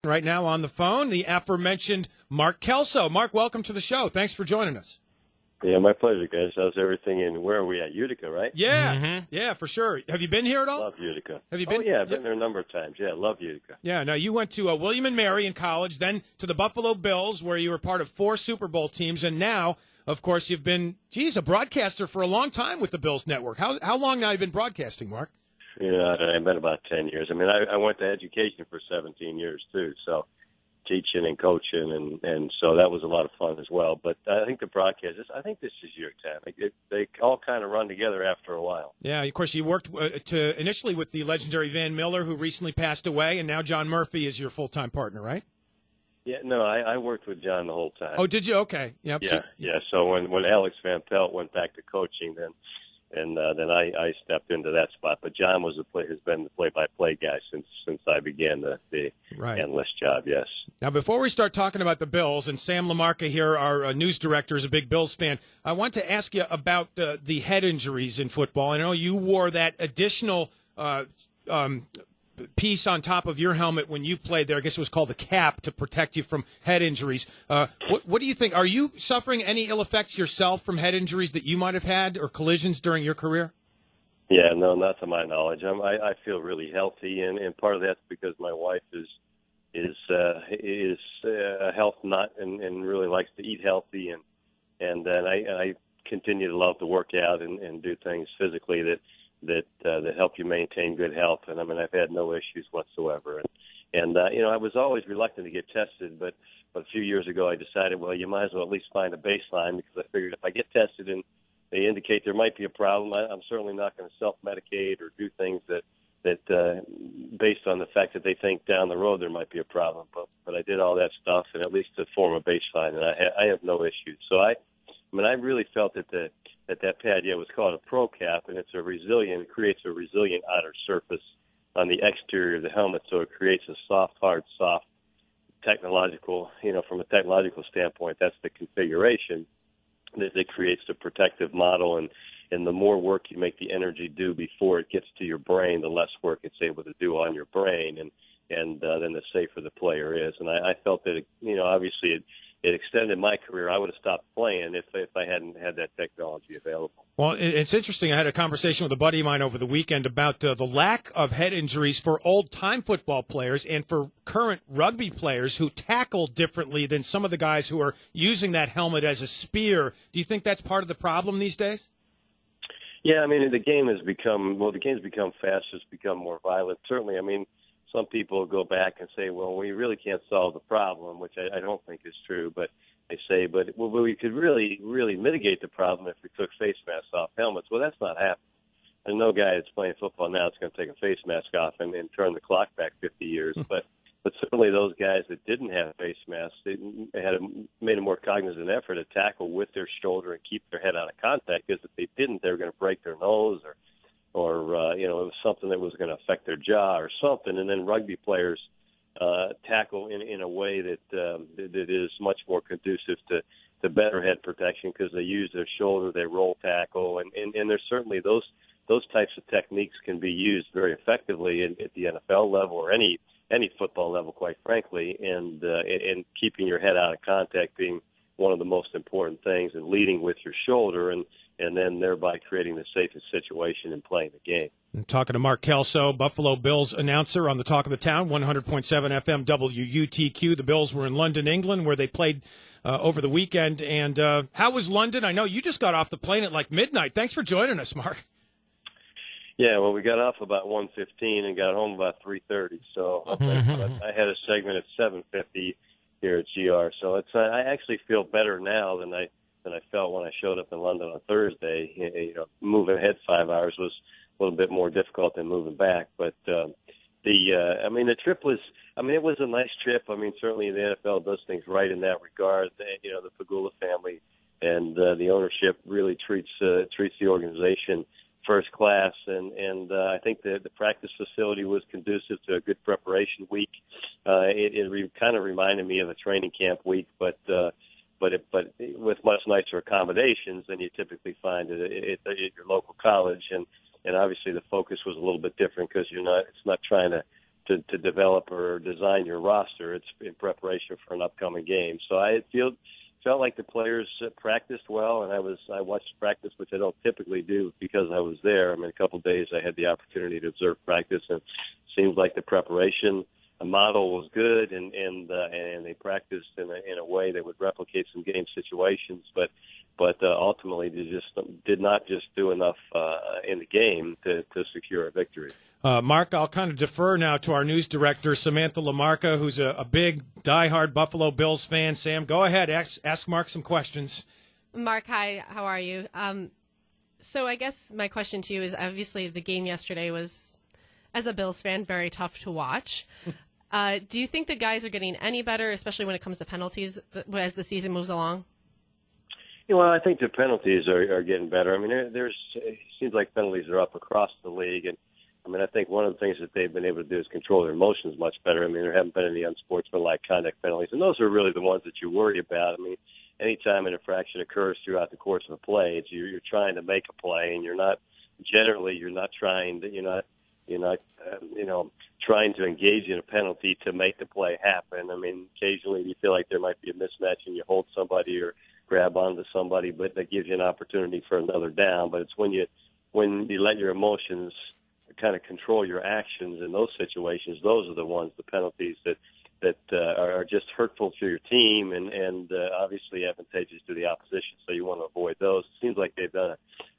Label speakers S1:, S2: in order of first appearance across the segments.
S1: Right now on the phone, the aforementioned Mark Kelso. Mark, welcome to the show. Thanks for joining us.
S2: Yeah, my pleasure, guys. How's everything? And where are we at? Utica, right?
S1: Yeah, for sure. Have you been here at all?
S2: Love Utica.
S1: Have you been?
S2: Oh, yeah, I've been there a number of times. Yeah, love Utica.
S1: Yeah, no, you went to William and Mary in college, then to the Buffalo Bills, where you were part of 4 Super Bowl teams, and now, of course, you've been, a broadcaster for a long time with the Bills Network. How long now have you been broadcasting, Mark?
S2: Yeah, I've been about 10 years. I mean, I went to education for 17 years, too, so teaching and coaching, and so that was a lot of fun as well. But I think the broadcast, I think this is your time. They all kind of run together after a while.
S1: Yeah, of course, you worked initially with the legendary Van Miller, who recently passed away, and now John Murphy is your full-time partner, right?
S2: Yeah, no, I worked with John the whole time.
S1: Oh, did you? Okay. Yep.
S2: Yeah. So when Alex Van Pelt went back to coaching, then I stepped into that spot. But John has been the play-by-play guy since I began the analyst job. Yes.
S1: Now, before we start talking about the Bills, and Sam LaMarca here, our news director, is a big Bills fan, I want to ask you about the head injuries in football. I know you wore that additional piece on top of your helmet when you played there. I guess it was called the cap to protect you from head injuries. What do you think? Are you suffering any ill effects yourself from head injuries that you might have had or collisions during your career?
S2: Yeah, no, not to my knowledge. I feel really healthy, and part of that's because my wife is a health nut and really likes to eat healthy, and then I continue to love to work out and do things physically that help you maintain good health. And I mean, I've had no issues whatsoever. And I was always reluctant to get tested, but a few years ago I decided, well, you might as well at least find a baseline, because I figured if I get tested and they indicate there might be a problem, I'm certainly not going to self-medicate or do things that based on the fact that they think down the road there might be a problem. But I did all that stuff, and at least to form a baseline, and I have no issues. So I really felt that that pad, it was called a Pro Cap, and it creates a resilient outer surface on the exterior of the helmet, so it creates a soft technological, from a technological standpoint, that's the configuration that creates the protective model, and the more work you make the energy do before it gets to your brain, the less work it's able to do on your brain, and then the safer the player is. And I felt that, obviously it extended my career. I would have stopped playing if I hadn't had that technology available.
S1: Well, it's interesting. I had a conversation with a buddy of mine over the weekend about the lack of head injuries for old-time football players and for current rugby players who tackle differently than some of the guys who are using that helmet as a spear. Do you think that's part of the problem these days?
S2: Yeah, I mean, the game's become faster. It's become more violent. Certainly, I mean, some people go back and say, well, we really can't solve the problem, which I don't think is true. But they say, we could really, really mitigate the problem if we took face masks off helmets. Well, that's not happening. There's no guy that's playing football now that's going to take a face mask off and turn the clock back 50 years. But certainly those guys that didn't have face masks, they made a more cognizant effort to tackle with their shoulder and keep their head out of contact, because if they didn't, they were going to break their nose or it was something that was going to affect their jaw or something. And then rugby players tackle in a way that is much more conducive to better head protection, because they use their shoulder, they roll tackle, and there's certainly those types of techniques can be used very effectively at the NFL level or any football level, quite frankly, and keeping your head out of contact being one of the most important things, and leading with your shoulder, and then thereby creating the safest situation in playing the game.
S1: I'm talking to Mark Kelso, Buffalo Bills announcer on the Talk of the Town, 100.7 FM WUTQ. The Bills were in London, England, where they played over the weekend. And how was London? I know you just got off the plane at like midnight. Thanks for joining us, Mark.
S2: Yeah, well, we got off about 1:15 and got home about 3:30. So I had a segment at 7:50 here at GR. So I actually feel better now than I felt when I showed up in London on Thursday. Moving ahead 5 hours was a little bit more difficult than moving back. But the trip was, it was a nice trip. I mean, certainly the NFL does things right in that regard. The Pagula family and the ownership really treats the organization first class, and I think the practice facility was conducive to a good preparation week. It kind of reminded me of a training camp week, but with much nicer accommodations than you typically find at your local college, and obviously the focus was a little bit different, because it's not trying to develop or design your roster. It's in preparation for an upcoming game. So I felt like the players practiced well, and I watched practice, which I don't typically do because I was there. I mean, a couple of days I had the opportunity to observe practice, and it seems like the preparation model was good, and they practiced in a way that would replicate some game situations, but ultimately they just did not just do enough in the game to secure a victory.
S1: Mark, I'll kind of defer now to our news director, Samantha LaMarca, who's a big, diehard Buffalo Bills fan. Sam, go ahead. Ask Mark some questions.
S3: Mark, hi. How are you? So I guess my question to you is, obviously the game yesterday was, as a Bills fan, very tough to watch. Do you think the guys are getting any better, especially when it comes to penalties as the season moves along?
S2: Yeah, well, I think the penalties are getting better. I mean, it seems like penalties are up across the league, and I mean, I think one of the things that they've been able to do is control their emotions much better. I mean, there haven't been any unsportsmanlike conduct penalties, and those are really the ones that you worry about. I mean, anytime an infraction occurs throughout the course of a play, you're trying to make a play, and you're not trying to engage in a penalty to make the play happen. I mean, occasionally you feel like there might be a mismatch and you hold somebody or grab onto somebody, but that gives you an opportunity for another down. But it's when you let your emotions kind of control your actions in those situations, those are the ones, the penalties that are just hurtful to your team and obviously advantageous to the opposition. So you want to avoid those. It seems like they've done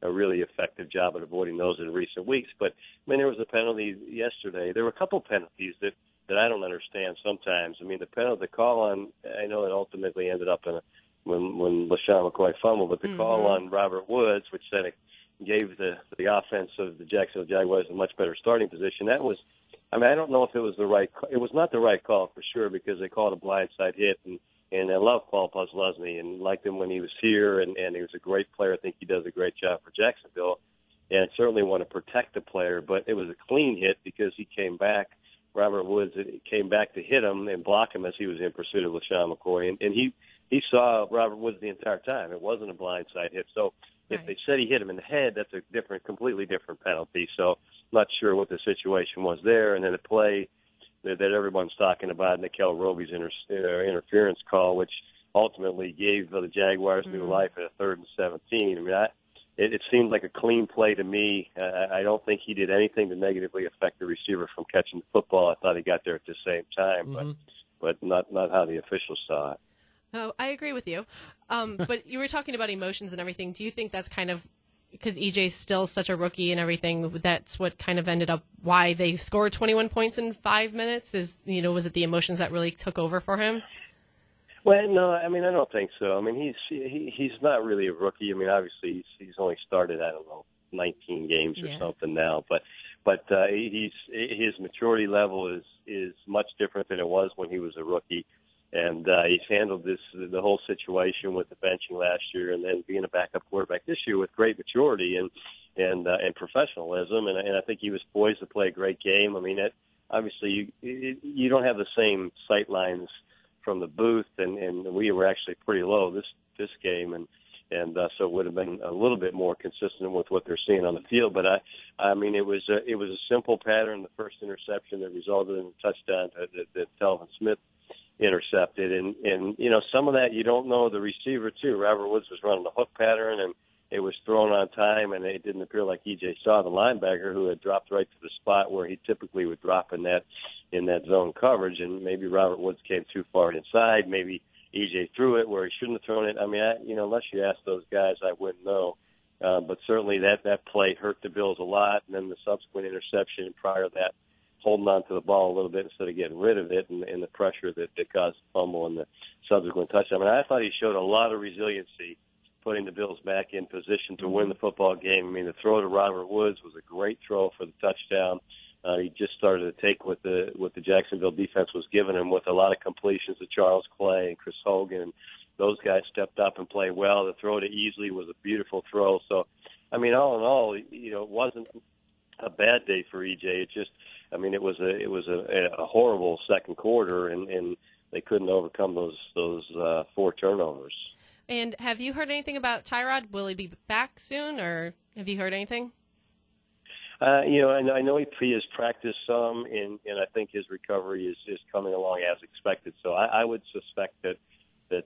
S2: a really effective job at avoiding those in recent weeks. But I mean, there was a penalty yesterday. There were a couple penalties that I don't understand sometimes. I mean, the call on, I know it ultimately ended up when LaShawn McCoy fumbled, but the call on Robert Woods, which said it gave the offense of the Jacksonville Jaguars a much better starting position. That was, I mean, I don't know if it was it was not the right call for sure, because they called a blindside hit, and I love Paul Posluszny and liked him when he was here, and he was a great player. I think he does a great job for Jacksonville, and certainly want to protect the player, but it was a clean hit because he came back. Robert Woods came back to hit him and block him as he was in pursuit of LaShawn McCoy, and he saw Robert Woods the entire time. It wasn't a blindside hit. So if they said he hit him in the head, that's a completely different penalty. So I'm not sure what the situation was there. And then the play that everyone's talking about, Nickel Roby's interference call, which ultimately gave the Jaguars new life at a 3rd and 17. I mean, it seemed like a clean play to me. I don't think he did anything to negatively affect the receiver from catching the football. I thought he got there at the same time, but not how the officials saw it.
S3: Oh, I agree with you. But you were talking about emotions and everything. Do you think that's kind of, because EJ's still such a rookie and everything, that's what kind of ended up why they scored 21 points in 5 minutes? Was it the emotions that really took over for him?
S2: Well, no, I mean, I don't think so. I mean, he's not really a rookie. I mean, obviously he's only started, 19 games or something now, but his maturity level is much different than it was when he was a rookie. And he's handled the whole situation with the benching last year, and then being a backup quarterback this year with great maturity and professionalism. And I think he was poised to play a great game. I mean, obviously you don't have the same sight lines from the booth, and we were actually pretty low this game, and so it would have been a little bit more consistent with what they're seeing on the field. But I mean, it was a simple pattern. The first interception that resulted in a touchdown that Telvin Smith intercepted, and some of that you don't know the receiver too. Robert Woods was running the hook pattern, and it was thrown on time, and it didn't appear like EJ saw the linebacker, who had dropped right to the spot where he typically would drop in that zone coverage, and maybe Robert Woods came too far inside. Maybe EJ threw it where he shouldn't have thrown it. I mean, unless you ask those guys, I wouldn't know. But certainly that play hurt the Bills a lot, and then the subsequent interception prior to that, holding on to the ball a little bit instead of getting rid of it, and the pressure that caused the fumble and the subsequent touchdown. I mean, I thought he showed a lot of resiliency, putting the Bills back in position to win the football game. I mean, the throw to Robert Woods was a great throw for the touchdown. He just started to take what the Jacksonville defense was giving him, with a lot of completions to Charles Clay and Chris Hogan. And those guys stepped up and played well. The throw to Easley was a beautiful throw. So, I mean, all in all, it wasn't a bad day for EJ. It just, I mean, it was a horrible second quarter, and they couldn't overcome those 4 turnovers.
S3: And have you heard anything about Tyrod? Will he be back soon, or have you heard anything?
S2: I know he has practiced some, and I think his recovery is coming along as expected. So I would suspect that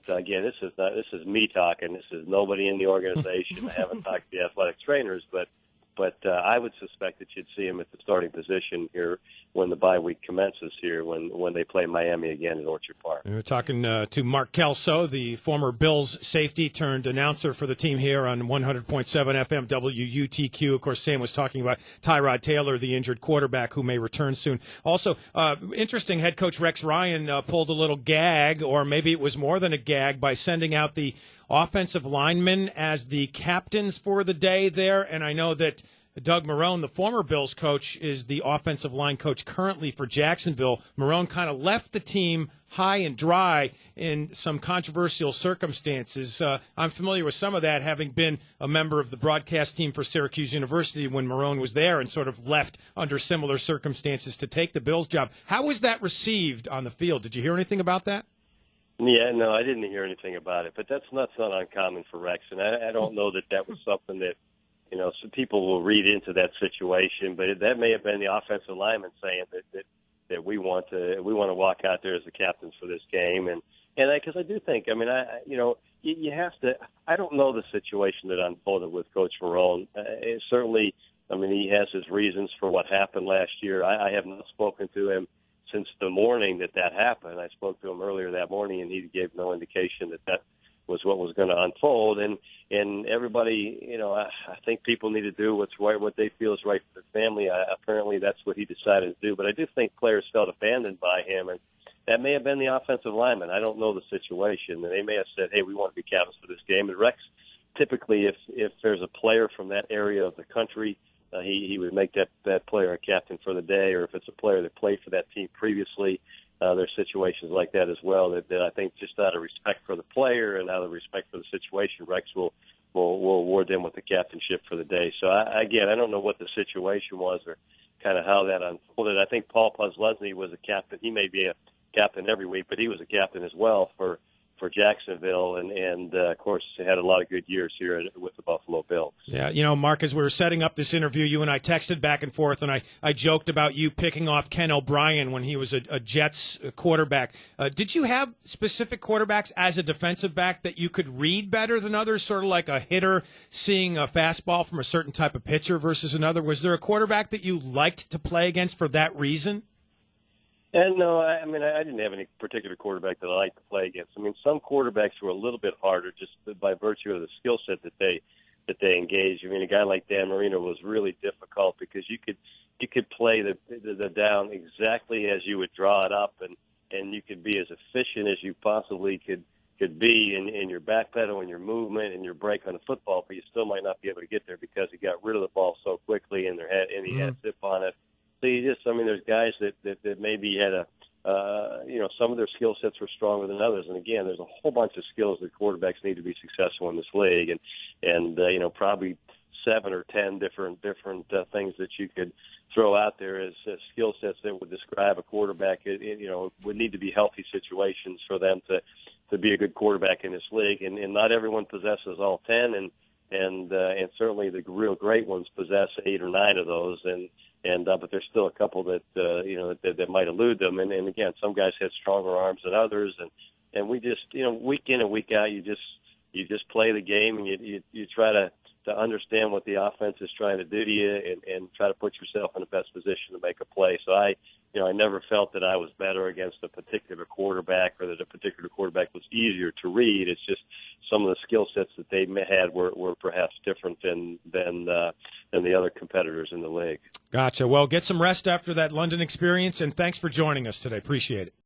S2: again, this is me talking. This is nobody in the organization. I haven't talked to the athletic trainers, but I would suspect that you'd see him at the starting position here when the bye week commences here, when they play Miami again at Orchard Park.
S1: We're talking to Mark Kelso, the former Bills safety turned announcer for the team here on 100.7 FM WUTQ. Of course, Sam was talking about Tyrod Taylor, the injured quarterback who may return soon. Also, interesting, head coach Rex Ryan pulled a little gag, or maybe it was more than a gag, by sending out the offensive linemen as the captains for the day there. And I know that Doug Marrone, the former Bills coach, is the offensive line coach currently for Jacksonville. Marrone kind of left the team high and dry in some controversial circumstances. I'm familiar with some of that, having been a member of the broadcast team for Syracuse University when Marrone was there, and sort of left under similar circumstances to take the Bills job. How was that received on the field? Did you hear anything about that?
S2: Yeah, no, I didn't hear anything about it, but that's not uncommon for Rex, and I don't know that was something that, some people will read into that situation, but that may have been the offensive lineman saying that we want to walk out there as the captains for this game, and because I do think, you have to. I don't know the situation that unfolded with Coach Marrone. Certainly, he has his reasons for what happened last year. I have not spoken to him since the morning that happened. I spoke to him earlier that morning, and he gave no indication that was what was going to unfold. And everybody, I think people need to do what's right, what they feel is right for their family. Apparently, that's what he decided to do. But I do think players felt abandoned by him, and that may have been the offensive lineman. I don't know the situation. And they may have said, "Hey, we want to be captains for this game." And Rex, typically, if there's a player from that area of the country, he would make that player a captain for the day, or if it's a player that played for that team previously, there's situations like that as well that I think, just out of respect for the player and out of respect for the situation, Rex will award them with the captainship for the day. So, I don't know what the situation was or kind of how that unfolded. I think Paul Posluszny was a captain. He may be a captain every week, but he was a captain as well for Jacksonville, and of course, had a lot of good years here with the Buffalo Bills.
S1: Yeah, Mark, as we were setting up this interview, you and I texted back and forth, and I joked about you picking off Ken O'Brien when he was a Jets quarterback. Did you have specific quarterbacks as a defensive back that you could read better than others, sort of like a hitter seeing a fastball from a certain type of pitcher versus another? Was there a quarterback that you liked to play against for that reason?
S2: And no, I didn't have any particular quarterback that I liked to play against. Some quarterbacks were a little bit harder just by virtue of the skill set that they engaged. A guy like Dan Marino was really difficult because you could play the down exactly as you would draw it up, and you could be as efficient as you possibly could be in your back pedal and your movement and your break on the football, but you still might not be able to get there because he got rid of the ball so quickly and he had a zip on it. So there's guys that maybe had some of their skill sets were stronger than others. And again, there's a whole bunch of skills that quarterbacks need to be successful in this league, and probably 7 or 10 different things that you could throw out there as skill sets that would describe a quarterback. It would need to be healthy situations for them to be a good quarterback in this league, and not everyone possesses all 10, and certainly the real great ones possess 8 or 9 of those, but there's still a couple that that might elude them, and again, some guys have stronger arms than others, and we just week in and week out you just play the game, and you try to understand what the offense is trying to do to you, and try to put yourself in the best position to make a play. So I never felt that I was better against a particular quarterback, or that a particular quarterback was easier to read. It's just some of the skill sets that they had were perhaps different than the other competitors in the league.
S1: Gotcha. Well, get some rest after that London experience, and thanks for joining us today. Appreciate it.